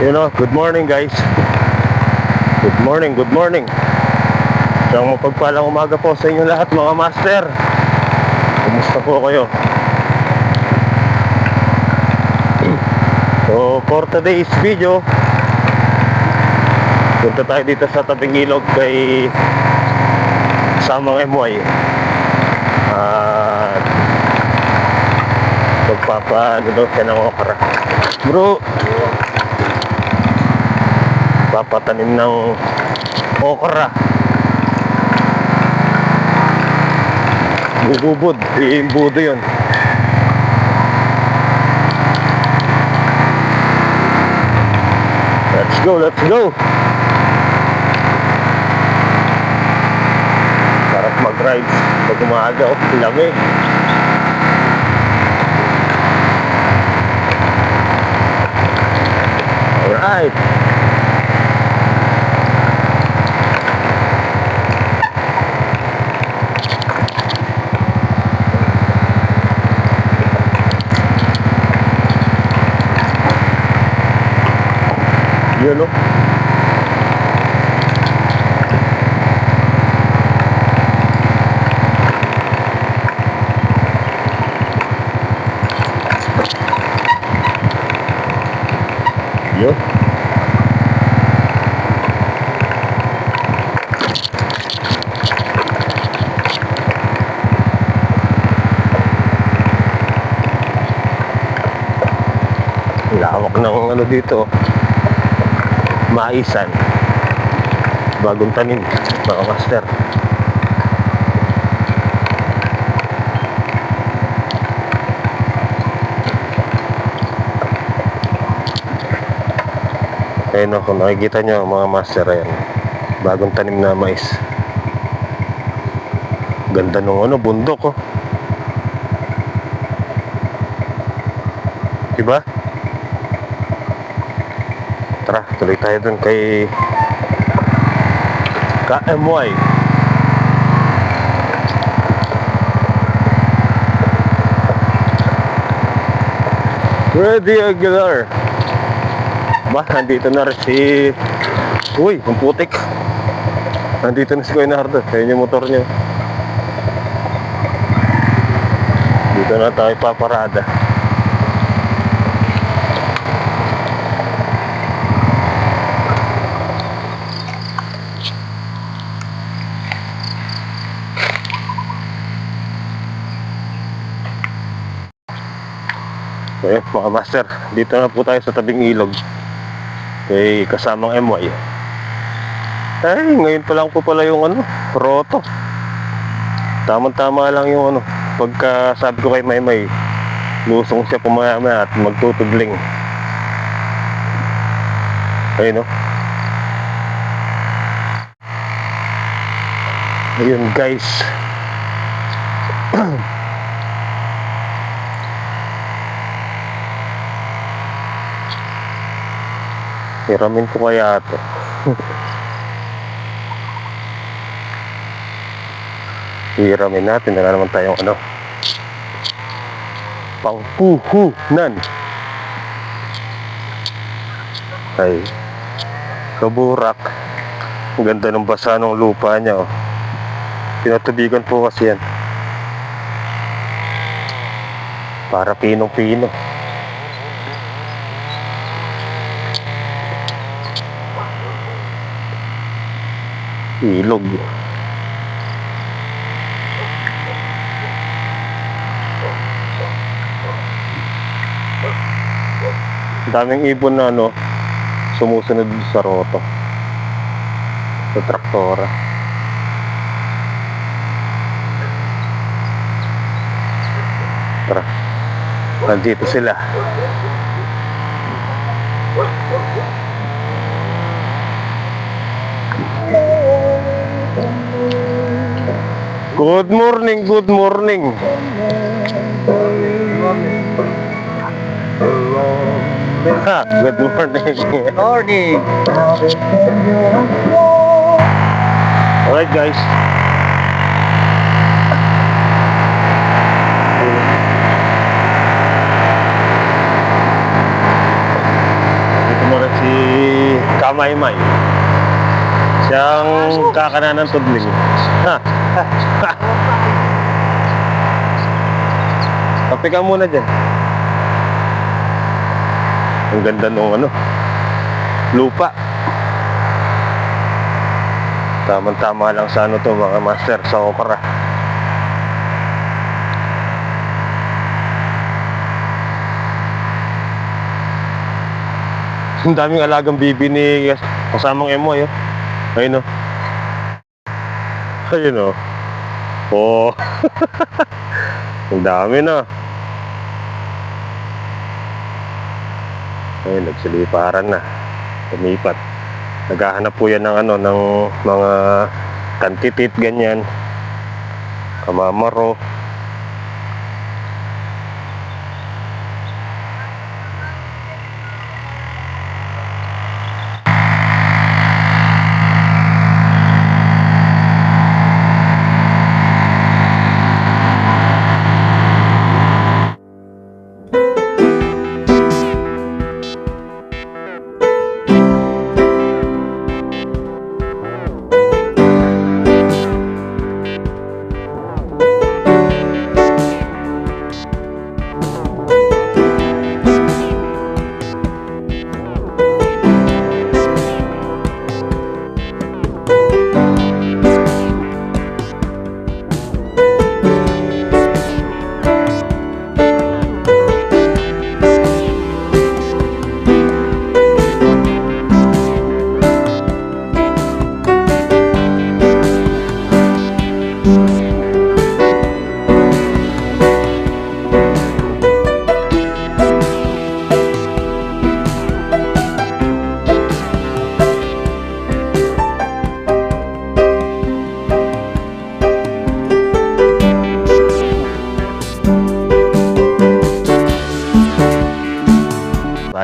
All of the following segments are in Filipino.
Good morning guys. Good morning, good morning. Isang mapagpalang umaga po sa inyo lahat mga master. Kumusta po kayo? So for today's video, punta tayo dito sa tabing ilog kay Samang MY. At magpapaano daw siya ng okra. Bro, papatanim ng okra. Bububod, iimbudo yun. Let's go, let's go. Sarap mag-ride pag umaga, lamig. Alright. Yun o. Yun. Lawak ng ano dito, maisan, bagong tanim mga master. Ayun o, kung nakikita nyo mga master, ayan, bagong tanim na mais. Ganda nung ano, bundok oh. Diba? Tara, tuloy tayo dun kay KMY. Ready Aguilar. Nandito na rin si... Uy, ang putik. Nandito na si Kuya Nardo. Ayun yung motor niya. Dito na tayo paparada. Okay, mga master, dito na po tayo sa tabing ilog kay kasamang MY. Ay, ngayon pa lang po pala yung ano, roto. Tamang-tama lang yung ano, pagka sabi ko kay Maymay, lusong siya pumaya-maya at magtutudling. Ayun no. Ayun guys. Hiramin ko kaya ito. Hiramin natin. Wala naman tayong ano, pangpuhunan. Ay, kaburak. Ang ganda ng basa ng lupa niya oh. Pinatubigan po kasi yan. Para pinong-pino. Ilog. Daming ibon na ano, sumusunod sa roto, sa traktora. Tara, nandito sila. Good morning, good morning. Ha, good morning. Morning. Alright guys. Dito mo rin si Kamaymay. Siyang kakana ng tudling. Ha? Kape ka muna dyan. Ang ganda nung ano, lupa. Tama-tama lang sa ano to mga master, sa okra. Ang daming alagang bibi ni kasamang Emoy, oh. Ayun, oh. Ayun, oh. Oh. Ang dami na. Ayun, nagsiliparan na. Tumipat. Naghahanap po yan ng ano, ng mga kantitit, ganyan. Kamamaro.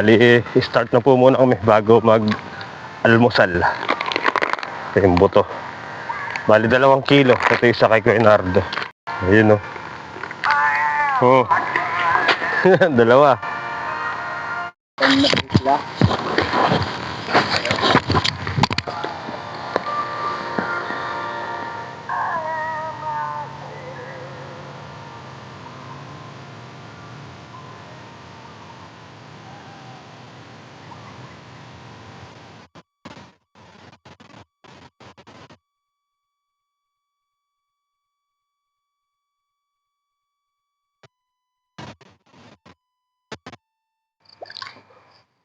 Bali, start na po muna kami bago mag-almusal. Ito yung buto. Bali, 2 kilo. Ito yung sa kay Kuya Nardo. Ayun, oh. Oh. 2.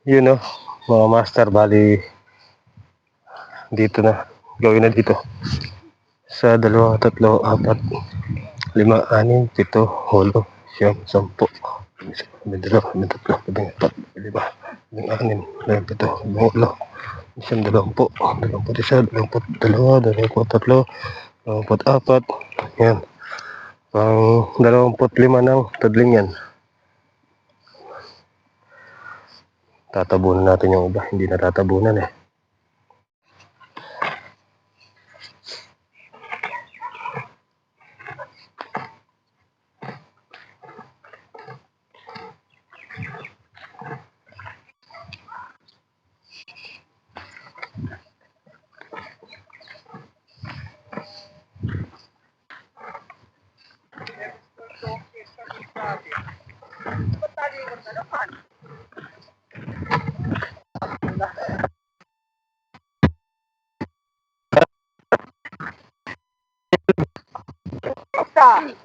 Yun, oh. Mga master, bali dito na. Gawin na dito. Sa 2, 3, 4, 5, 6, 7, 8, 9, 10, 11, 12, 13, 14, 15, 16, 17, 18, 19, 20, 21, 22, 23, 24. Yan. Pang 25 ng tudling yan. Tatabunan natin yung iba. Hindi na tatabunan eh.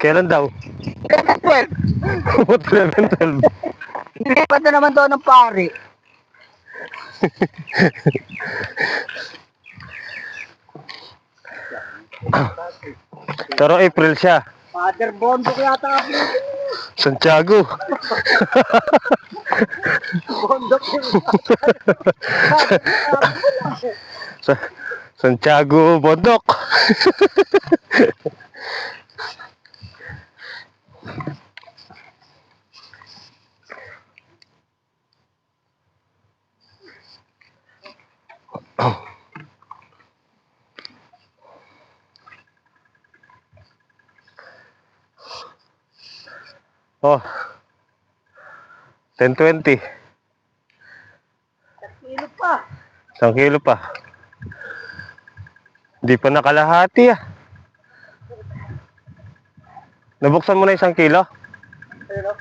Kailan daw? 12. What 11, 12? Nilipat na naman daw ng pari. Pero April siya. Father Bondo ko yata ako. Santiago. Bondo ko Santiago Bondok. Oh. 10-20. Kilo pa. Isang kilo pa. Hindi pa nakalahati ah. Nabuksan mo na 1 kilo? Pero,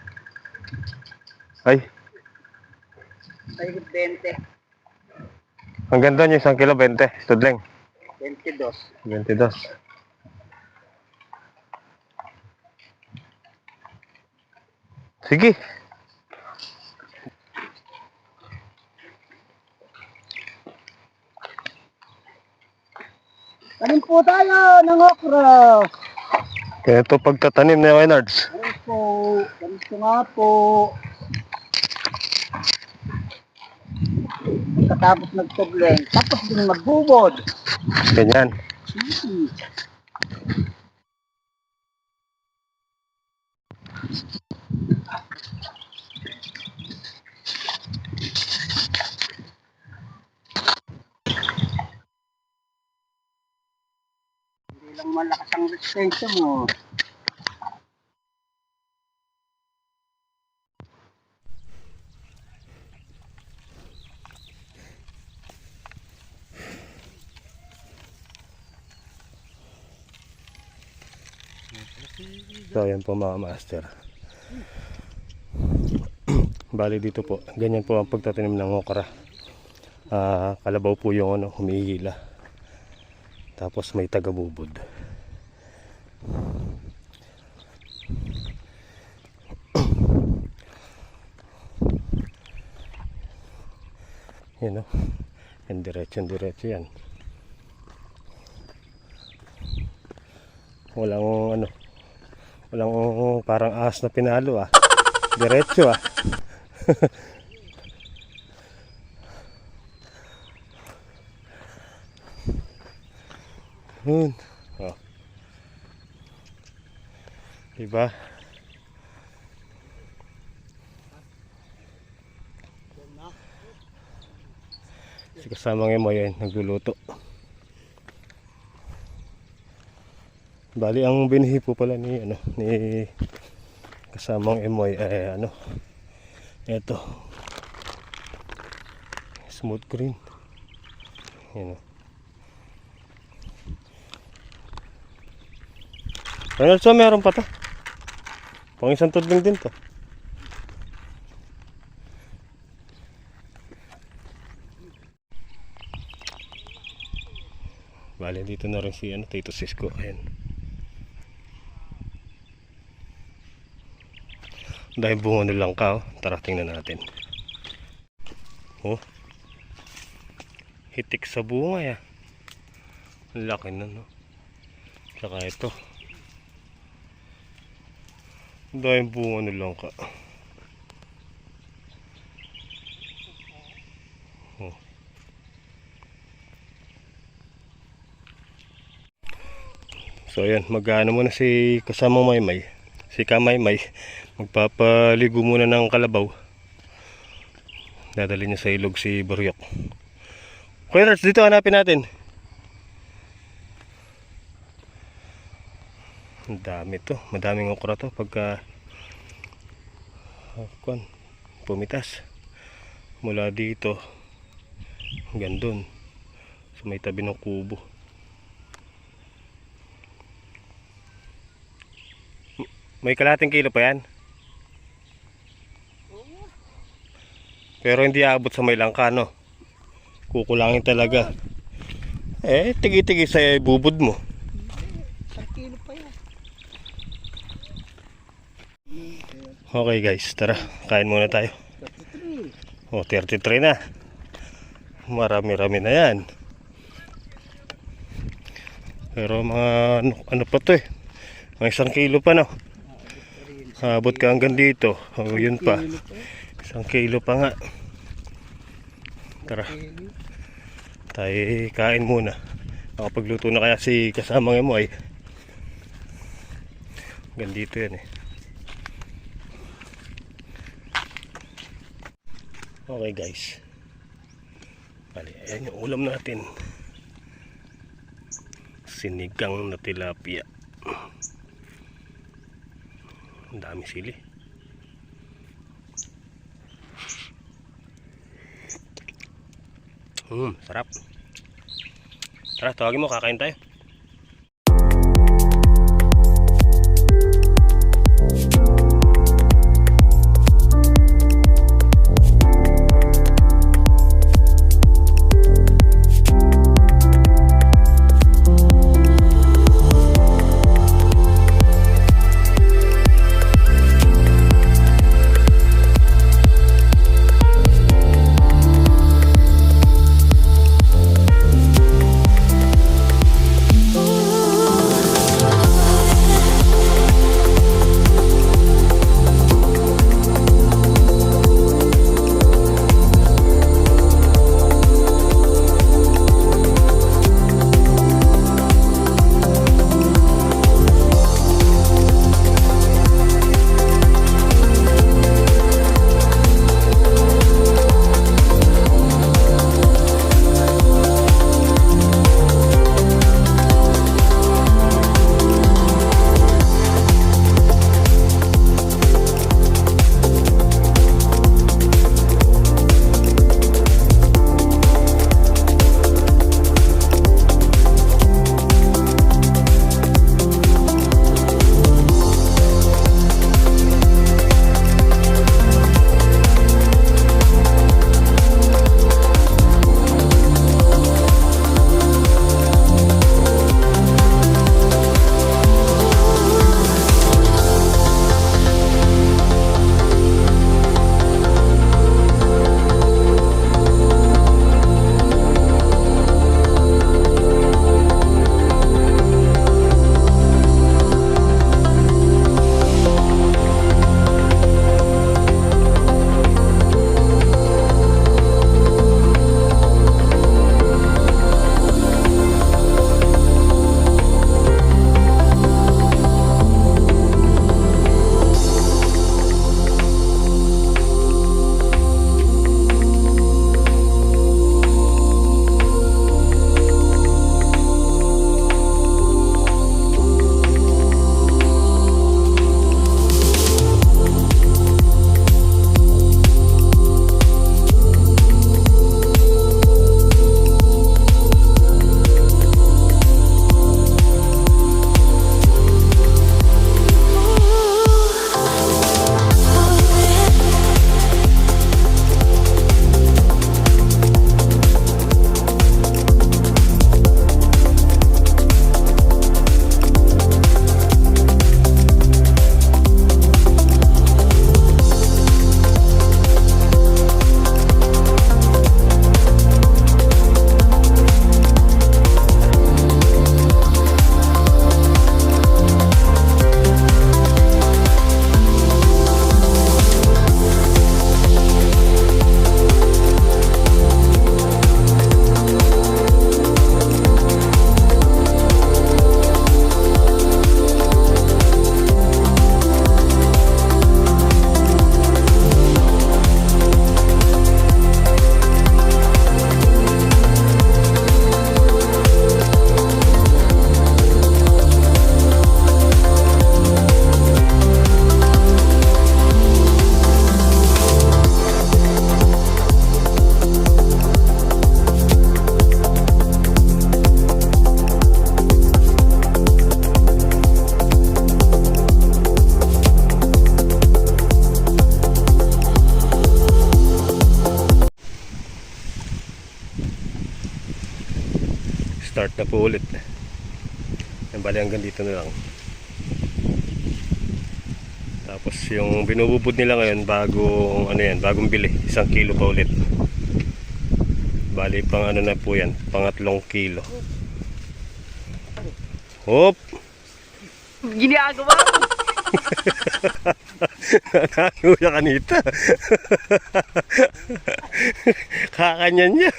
Ay, ay 20. ang ganda niya 1 kilo, 20. Tudleng. 22. 22. Sige. Tanim po tayo ng okra. Kaya ito pagtatanim ni Reynards. Ano po? Ganito nga po. Pagkatapos nagtubleng, tapos din magbubod. Ganyan. Hindi lang malakas ang resistensya mo. So, yan po mga master. Bali dito po, ganyan po ang pagtatanim ng okra. Kalabaw po yung humihila. Tapos may tagabubod. Yan o. Yan diretso yan. Walang parang ahas na pinalo ah. Diretso ah. Yun. Oh. Diba? Si kasamang mo yan, nagluluto. Bali ang binhi po pala ni kasamang Emoy ay eto smooth green. Yan o. Reynolds, so meron pa to. Pang isang tudling din to. Bali dito na rin si Tito Cisco. Ayan. Dahil bunga nilang ka, tara tingnan natin. Oh. Hitik sa bunga ya. Ang laki na no. Saka ito. Dahil bunga nilang ka. Oh. So ayan, mag-ano muna si kasamang Maymay. Si Kamaymay, magpapaligo muna ng kalabaw. Dadali niya sa ilog si Buryok. Kuya Rats, dito hanapin natin. Ang dami to, madaming okra to pagka pumitas. Mula dito hanggang dun sa may tabi ng kubo. May kalahating kilo pa yan. Pero hindi aabot sa may langka, no? Kukulangin talaga. Tigi-tigi sa bubod mo. 1 kilo pa yan. Okay guys, tara. Kain muna tayo. 33 na. Marami-rami na yan. Pero mga ano pa to Mga 1 kilo pa, no? Abot ka hanggang dito. Yun pa. 1 kilo pa nga. Tara. Tayo kain muna. Nakapagluto na kaya si kasamang mo ay. Hanggang dito yan Okay guys. Bali, ayan yung ulam natin. Sinigang na tilapia. Ang dami sili. Sarap. Tara, tawagin mo, kakain tayo. Start na po ulit. Yung bali hanggang dito na lang. Tapos yung binububod nila ngayon bagong ano yan, bagong bili, 1 kilo pa ulit. Bali pang ano na po yan, pangatlong kilo. Hop! Ginagawa mo! Nakakuya kanita. Kakanyan niya.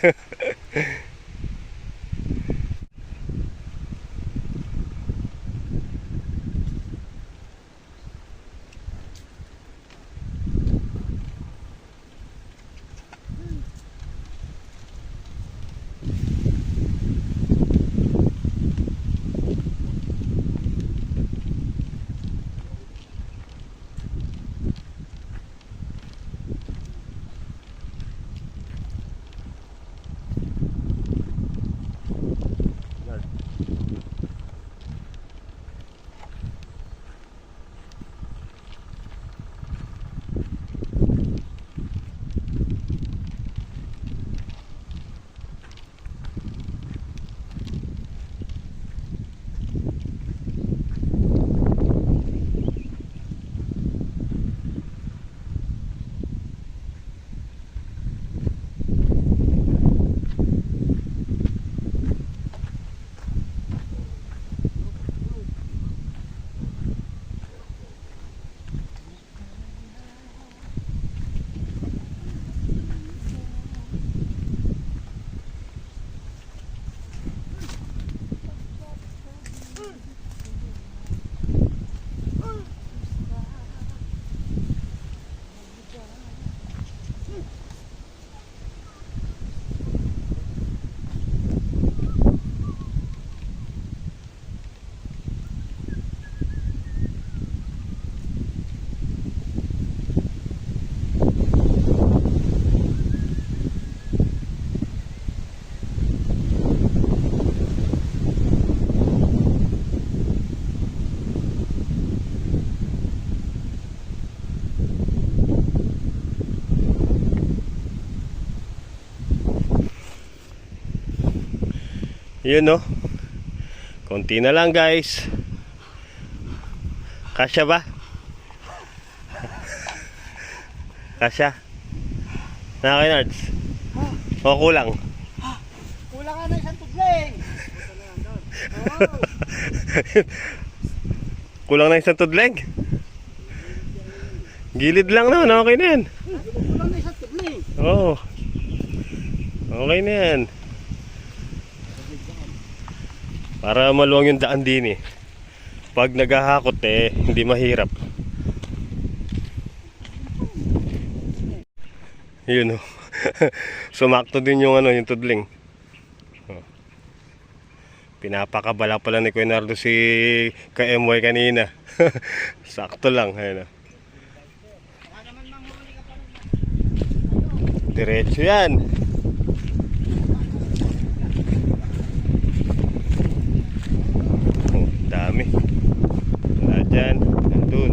Yun no. Konti na lang guys. Kasya ba? Kasya? Nakakinards? O kulang? Kulang ka na isang tudling. Kulang na isang tudling? Gilid lang naman, okay na yan. Kulang na isang tudling. Oo. Okay na yan. Para maluwang yung daan din eh. Pag naghahakot eh, hindi mahirap. Yun oh. Sumakto din yung yung tudling. Oh. Pinapakabala pala ni Kuya Nardo si ka-MY kanina. Sakto lang, ayun oh. Diretso yan. Oh, dami. Wala dyan. Nandun.